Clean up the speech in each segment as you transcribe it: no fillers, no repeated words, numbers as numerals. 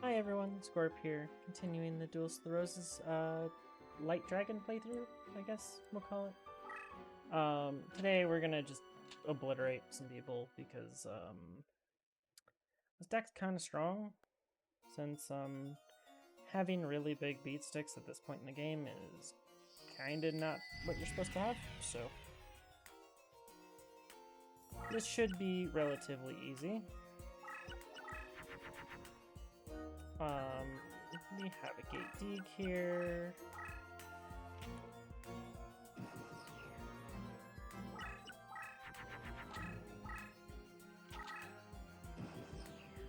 Hi everyone, Scorp here, continuing the Duelist the Roses Light Dragon playthrough, I guess we'll call it. Today we're gonna just obliterate some people because this deck's kind of strong, since having really big beat sticks at this point in the game is kind of not what you're supposed to have, so this should be relatively easy. We have a gate dig here.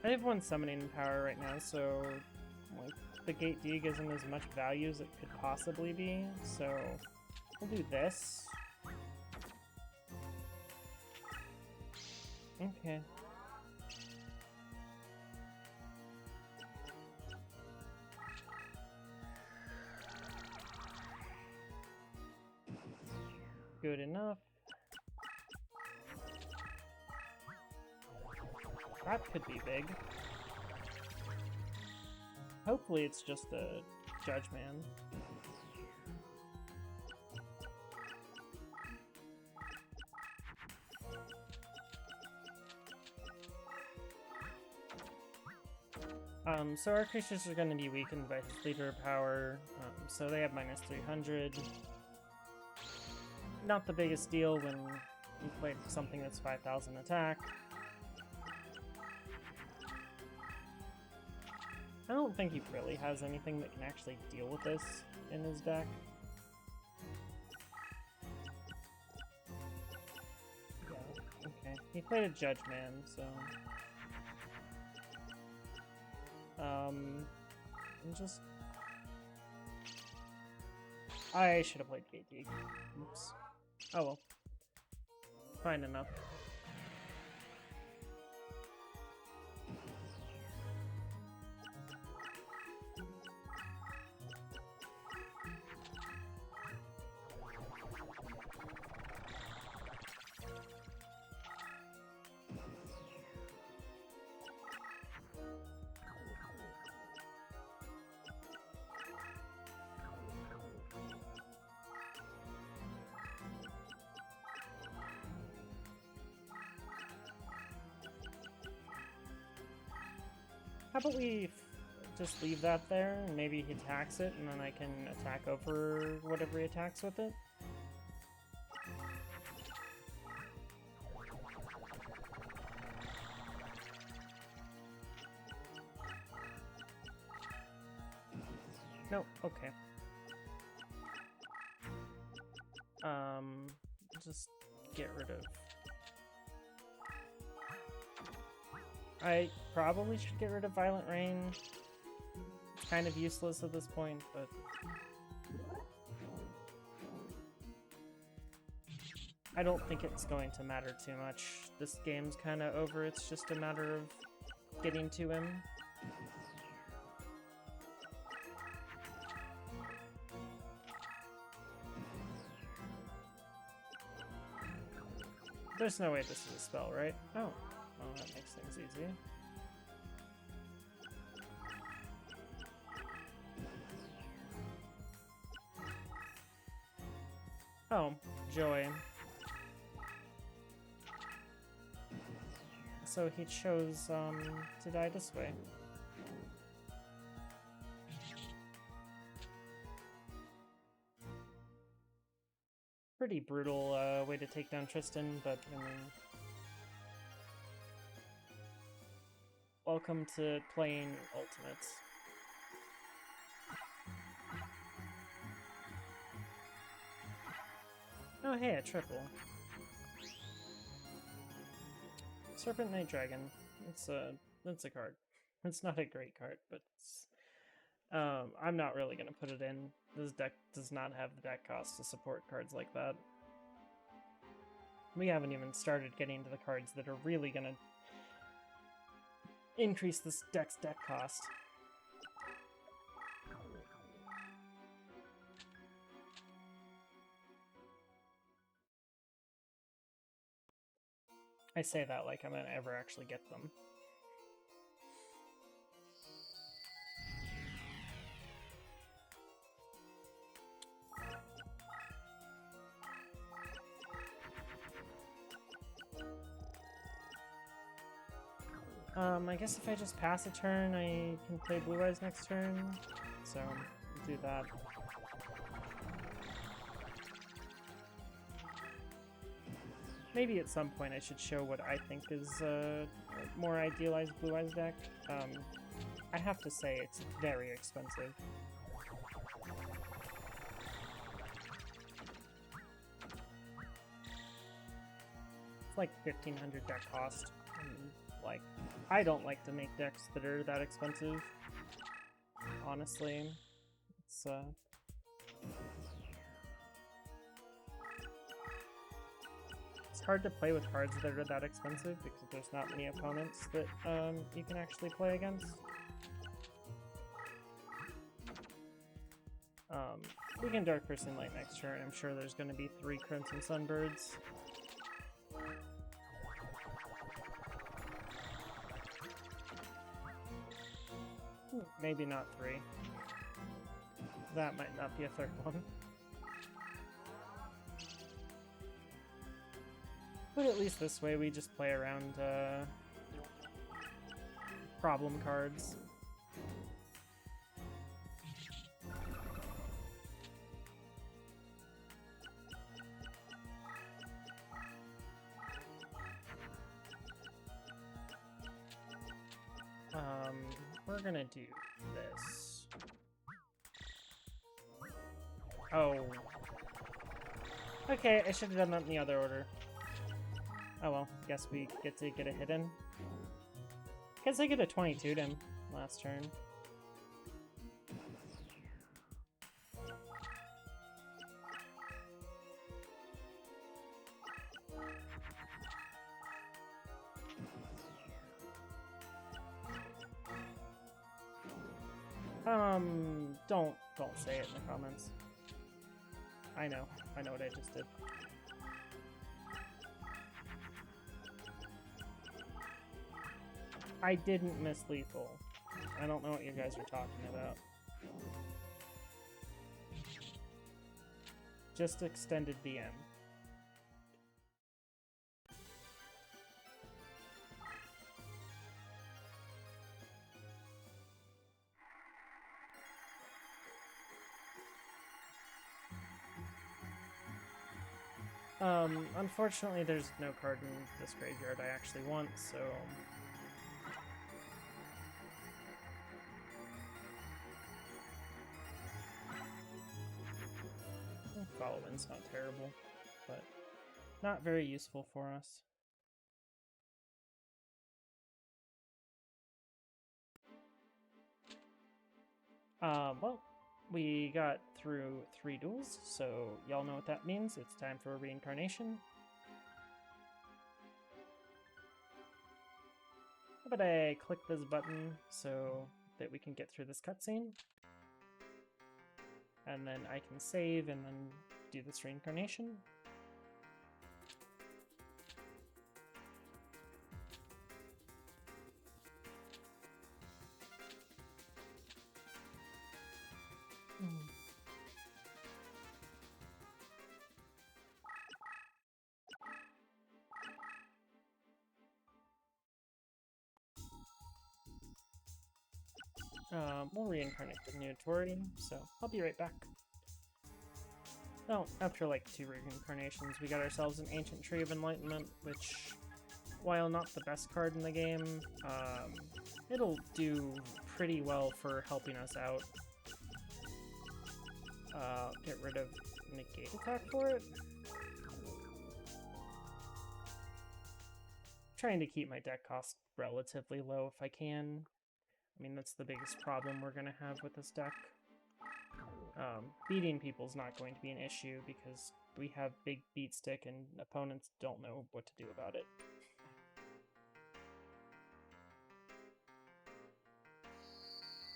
I have one summoning power right now, so like the gate dig isn't as much value as it could possibly be, so we'll do this. Okay. Good enough. That could be big. Hopefully it's just a Judge Man. So our creatures are going to be weakened by his leader power, so they have minus 300. Not the biggest deal when you play something that's 5,000 attack. I don't think he really has anything that can actually deal with this in his deck. Yeah, okay. He played a Judge Man, so... just... I should have played Gate Dig. Oops. Oh well. Fine enough. How about we just leave that there, and maybe he attacks it, and then I can attack over whatever he attacks with it? Nope, okay. Just get rid of... I probably should get rid of Violent Rain. It's kind of useless at this point, but... I don't think it's going to matter too much. This game's kind of over, it's just a matter of getting to him. There's no way this is a spell, right? Oh. Oh, that makes things easy. Oh, joy. So he chose, to die this way. Pretty brutal, way to take down Tristan, but, I mean... Welcome to playing Ultimates. Oh hey, a triple. Serpent Knight Dragon. It's a card. It's not a great card, but it's... I'm not really gonna put it in. This deck does not have the deck cost to support cards like that. We haven't even started getting to the cards that are really gonna increase this deck's deck cost. I say that like I'm gonna ever actually get them. I guess if I just pass a turn, I can play Blue Eyes next turn. So, do that. Maybe at some point I should show what I think is a more idealized Blue Eyes deck. I have to say it's very expensive. It's like 1,500 deck cost. And, like, I don't like to make decks that are that expensive. Honestly, it's hard to play with cards that are that expensive because there's not many opponents that you can actually play against. We can Dark Person Light next turn. I'm sure there's going to be 3 Crimson Sunbirds. Maybe not 3. That might not be a 3rd one. But at least this way we just play around problem cards. We're gonna do this. Oh. Okay, I should have done that in the other order. Oh well, guess we get to get a hit in. Guess I get a 22'd him last turn. Don't say it in the comments. I know what I just did. I didn't miss lethal. I don't know what you guys are talking about. Just extended the end. Unfortunately there's no card in this graveyard I actually want, so... Follow in's not terrible, but not very useful for us. Well, we got through 3 duels, so y'all know what that means. It's time for a reincarnation. How about I click this button so that we can get through this cutscene? And then I can save and then do this reincarnation. We'll reincarnate the new Tori, so I'll be right back. Well, after like 2 reincarnations, we got ourselves an Ancient Tree of Enlightenment, which, while not the best card in the game, it'll do pretty well for helping us out. Get rid of negate attack for it. Trying to keep my deck cost relatively low if I can. I mean, that's the biggest problem we're going to have with this deck. Beating people's not going to be an issue because we have big beat stick and opponents don't know what to do about it.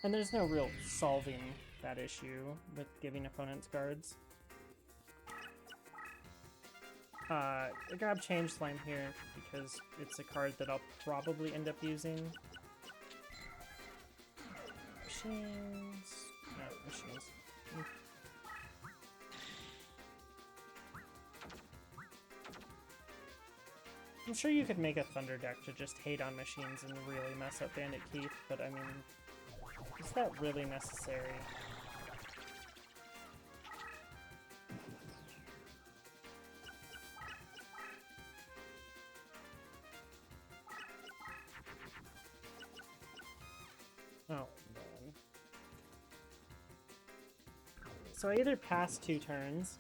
And there's no real solving that issue with giving opponents cards. I grab Change Slime here because it's a card that I'll probably end up using. Machines... No, machines. I'm sure you could make a Thunder deck to just hate on machines and really mess up Bandit Keith, but I mean, is that really necessary? Oh, man. So I either pass 2 turns,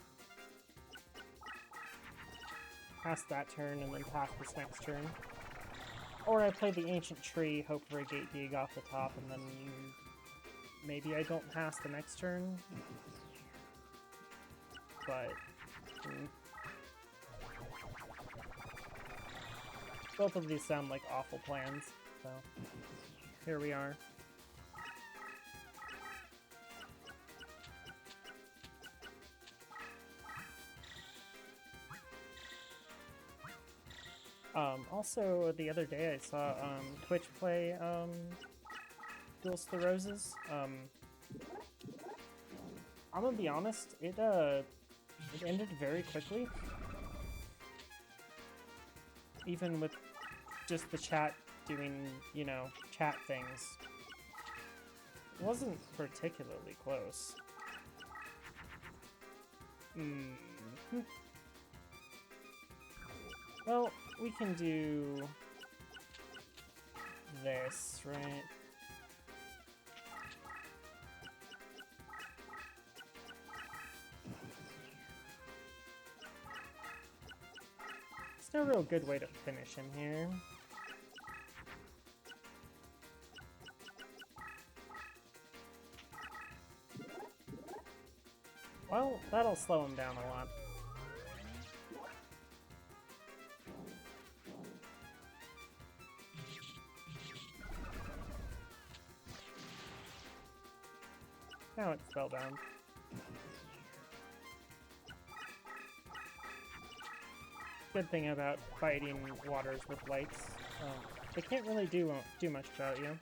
pass that turn, and then pass this next turn, or I play the Ancient Tree, hope for a Gate Dig off the top, and then maybe I don't pass the next turn, but... Both of these sound like awful plans, so here we are. Also, the other day I saw Twitch play Duelist the Roses. I'm gonna be honest, it ended very quickly. Even with just the chat doing, you know, chat things. It wasn't particularly close. Well, we can do this, right? There's no real good way to finish him here. Well, that'll slow him down a lot. Now it's spellbound. Good thing about fighting waters with lights, they can't really do much about you.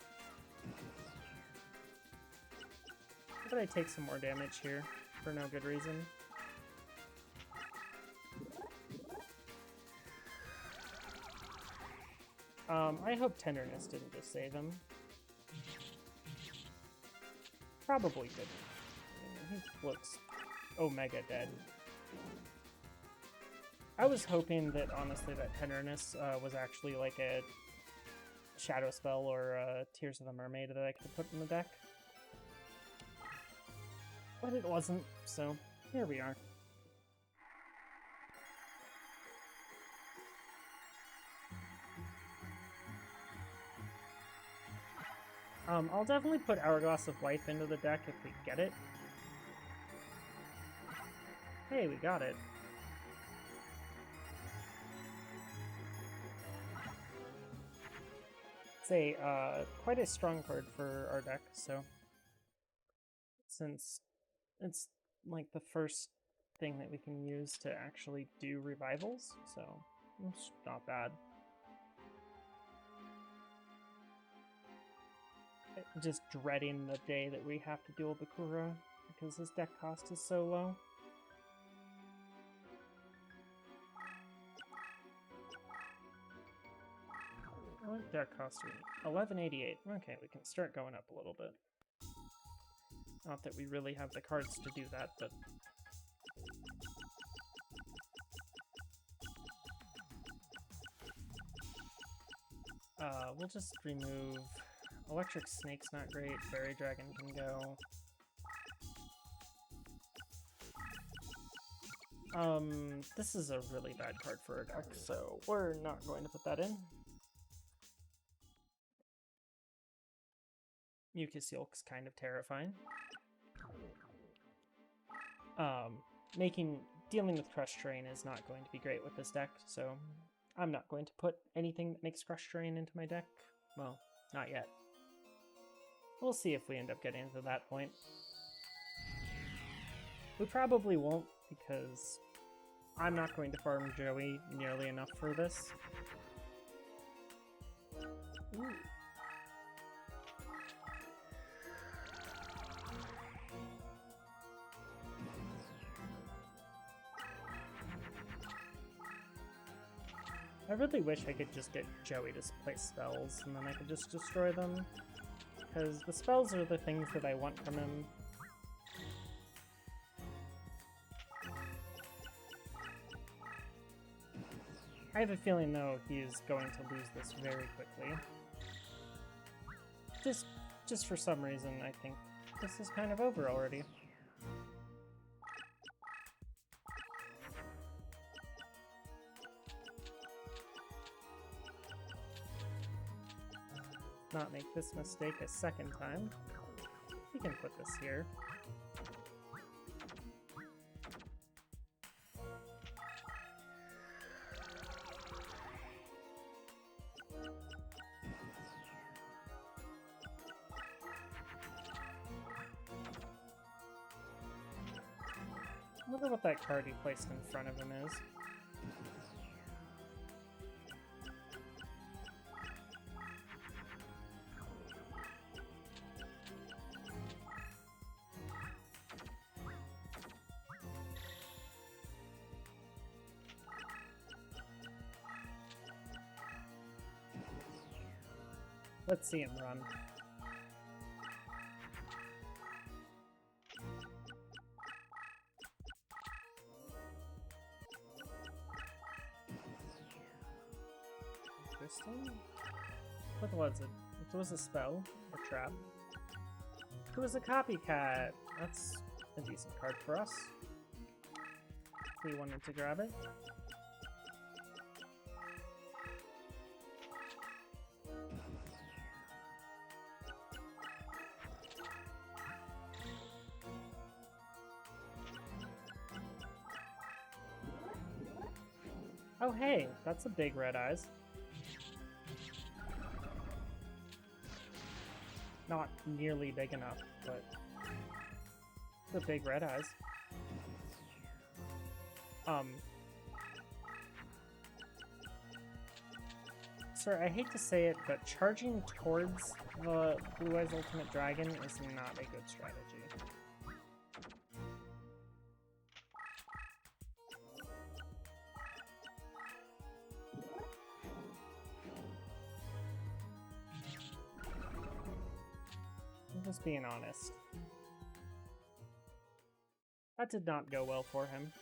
How about I take some more damage here for no good reason? I hope Tenderness didn't just save him. Probably didn't. I mean, he looks Omega dead. I was hoping that, honestly, that Tenderness was actually like a Shadow Spell or Tears of the Mermaid that I could put in the deck. But it wasn't, so here we are. I'll definitely put Hourglass of Life into the deck if we get it. Hey, we got it. It's quite a strong card for our deck, so since it's like the first thing that we can use to actually do revivals, so it's not bad. Just dreading the day that we have to duel Bakura because his deck cost is so low. What deck cost we need? 1188. Okay, we can start going up a little bit. Not that we really have the cards to do that, but... we'll just remove... Electric Snake's not great, Fairy Dragon can go. This is a really bad card for our deck, so we're not going to put that in. Mucus Yolk's kind of terrifying. Dealing with Crush Terrain is not going to be great with this deck, so I'm not going to put anything that makes Crush Terrain into my deck. Well, not yet. We'll see if we end up getting to that point. We probably won't, because I'm not going to farm Joey nearly enough for this. Ooh. I really wish I could just get Joey to play spells, and then I could just destroy them. Because the spells are the things that I want from him. I have a feeling, though, he is going to lose this very quickly. Just for some reason, I think this is kind of over already. Not make this mistake a second time. We can put this here. Look at what that card he placed in front of him is. Let's see him run. Interesting. What was it? It was a spell, a trap. It was a copycat. That's a decent card for us. If we wanted to grab it. Oh hey, that's a big red eyes. Not nearly big enough, but the big red eyes. Sir, I hate to say it, but charging towards the Blue Eyes Ultimate Dragon is not a good strategy. I'm just being honest. That did not go well for him.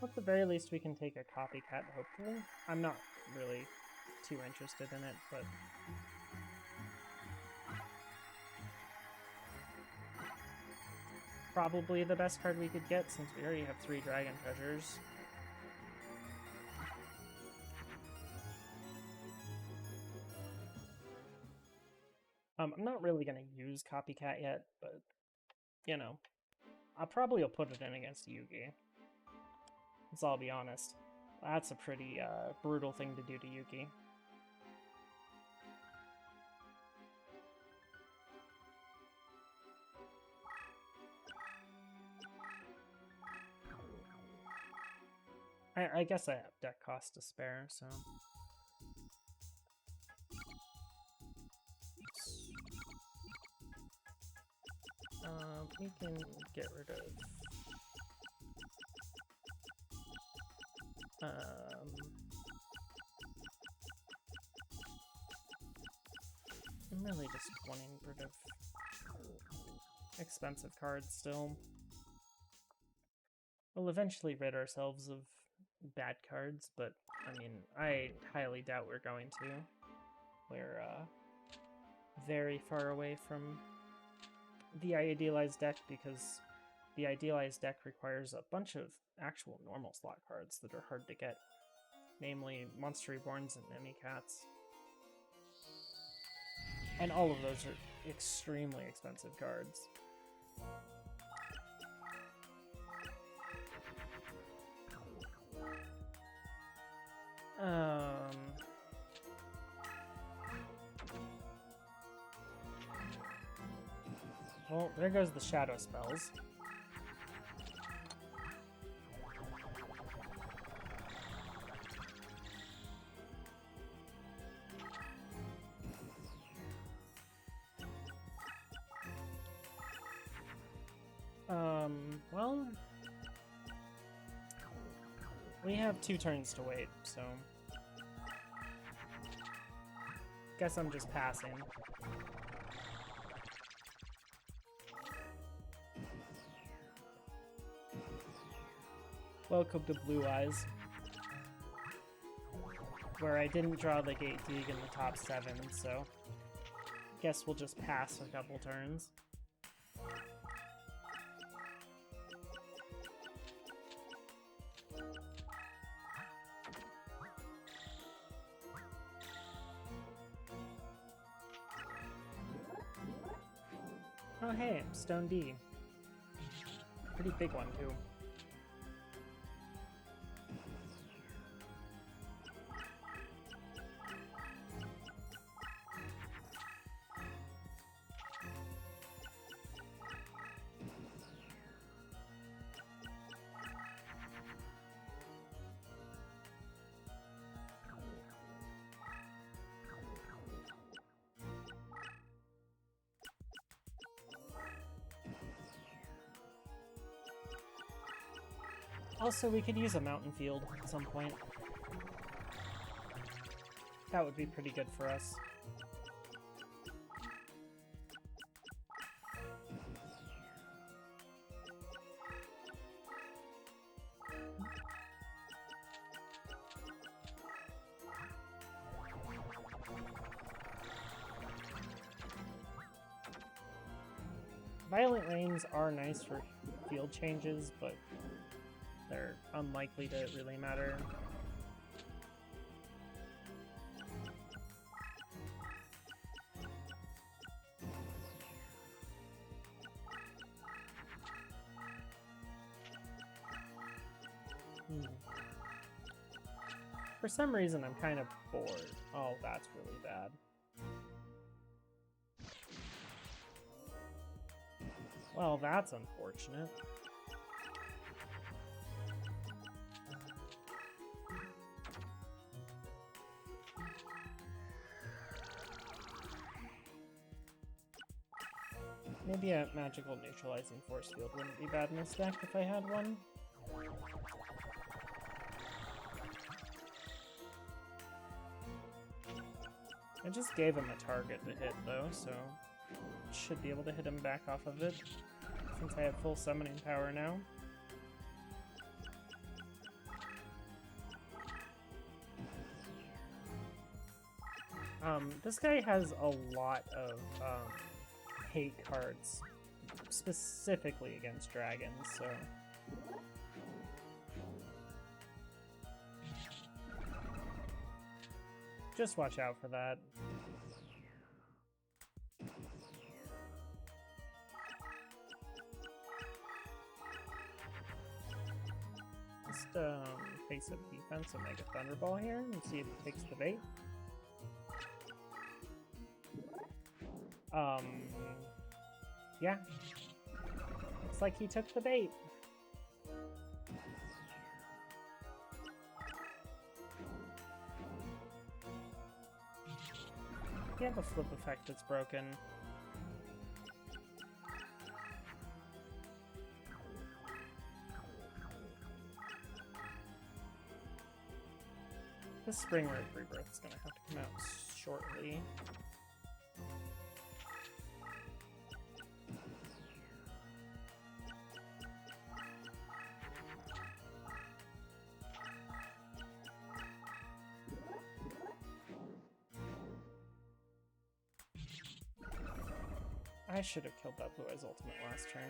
At the very least, we can take a copycat, hopefully. I'm not really too interested in it, but... probably the best card we could get, since we already have 3 Dragon Treasures. I'm not really going to use Copycat yet, but, you know, I probably will put it in against Yugi. Let's all be honest. That's a pretty brutal thing to do to Yugi. I guess I have deck cost to spare, so... we can get rid of... I'm really just wanting rid of expensive cards still. We'll eventually rid ourselves of bad cards, but I mean, I highly doubt we're going to. We're very far away from the idealized deck because the idealized deck requires a bunch of actual normal slot cards that are hard to get, namely Monster Reborns and Mimikats. And all of those are extremely expensive cards. Well, there goes the shadow spells. Well... We have 2 turns to wait, so... Guess I'm just passing. Welcome to Blue Eyes, where I didn't draw the Gate Deeg in the top 7, so guess we'll just pass a couple turns. Oh hey, Stone D. Pretty big one too. Also, we could use a mountain field at some point. That would be pretty good for us. Violent Rains are nice for field changes, but they're unlikely to really matter. For some reason, I'm kind of bored. Oh, that's really bad. Well, that's unfortunate. Maybe a magical neutralizing force field wouldn't be bad in this deck if I had one. I just gave him a target to hit though, so should be able to hit him back off of it, since I have full summoning power now. This guy has a lot of hate cards, specifically against dragons, so... just watch out for that. Just face up defense and make a Thunderball here and see if it takes the bait. Yeah. Looks like he took the bait. You have a flip effect that's broken. This Spring Root Rebirth is gonna have to come out shortly. I should have killed that Blue Eyes ultimate last turn.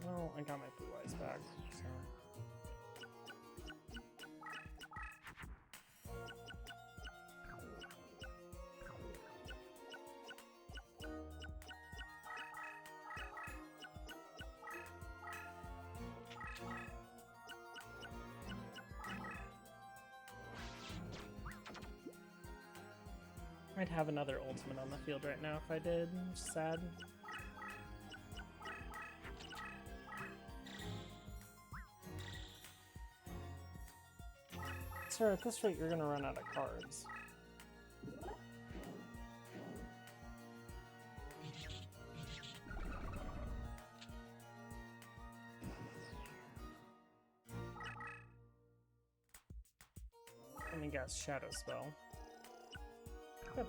Well, I got my Blue Eyes back, so... I'd have another ultimate on the field right now if I did, which is sad. Sir, at this rate you're gonna run out of cards. Let me guess, Shadow Spell. Yep.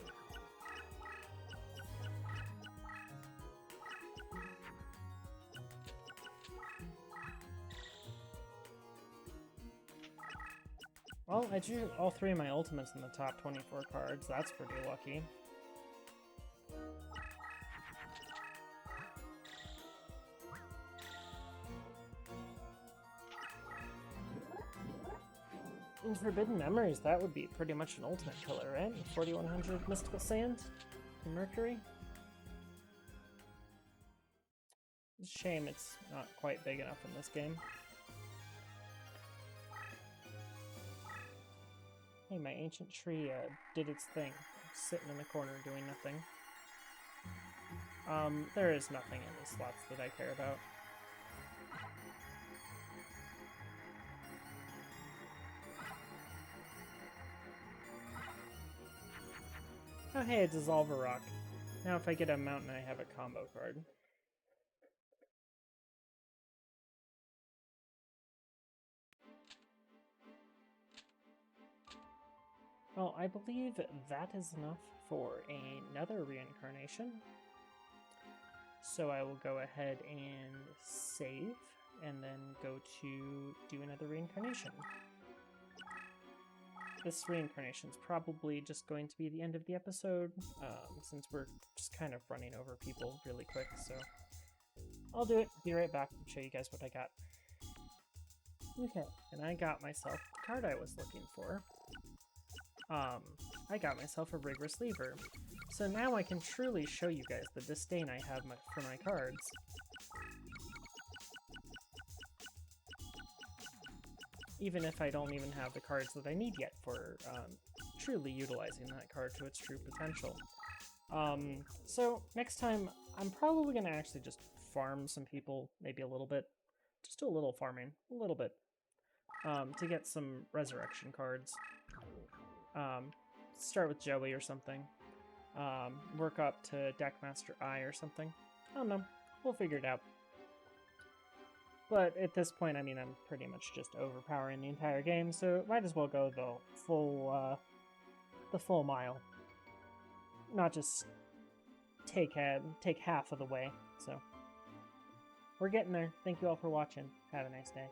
Well, I drew all 3 of my ultimates in the top 24 cards. That's pretty lucky. In Forbidden Memories, that would be pretty much an ultimate killer, right? 4100 Mystical Sand and Mercury. It's a shame it's not quite big enough in this game. Hey, my ancient tree did its thing, sitting in the corner doing nothing. There is nothing in the slots that I care about. Oh hey, Dissolve a Rock. Now if I get a mountain, I have a combo card. Well, I believe that is enough for another reincarnation. So I will go ahead and save, and then go to do another reincarnation. This reincarnation is probably just going to be the end of the episode, since we're just kind of running over people really quick, so I'll do it, be right back, and show you guys what I got. Okay, and I got myself the card I was looking for. I got myself a Rigorous Lever. So now I can truly show you guys the disdain I have for my cards. Even if I don't even have the cards that I need yet for truly utilizing that card to its true potential. So next time, I'm probably going to actually just farm some people, maybe a little bit. Just do a little farming, a little bit, to get some resurrection cards. Start with Joey or something. Work up to Deckmaster I or something. I don't know. We'll figure it out. But at this point, I mean, I'm pretty much just overpowering the entire game, so might as well go the full mile. Not just take half of the way. So we're getting there. Thank you all for watching. Have a nice day.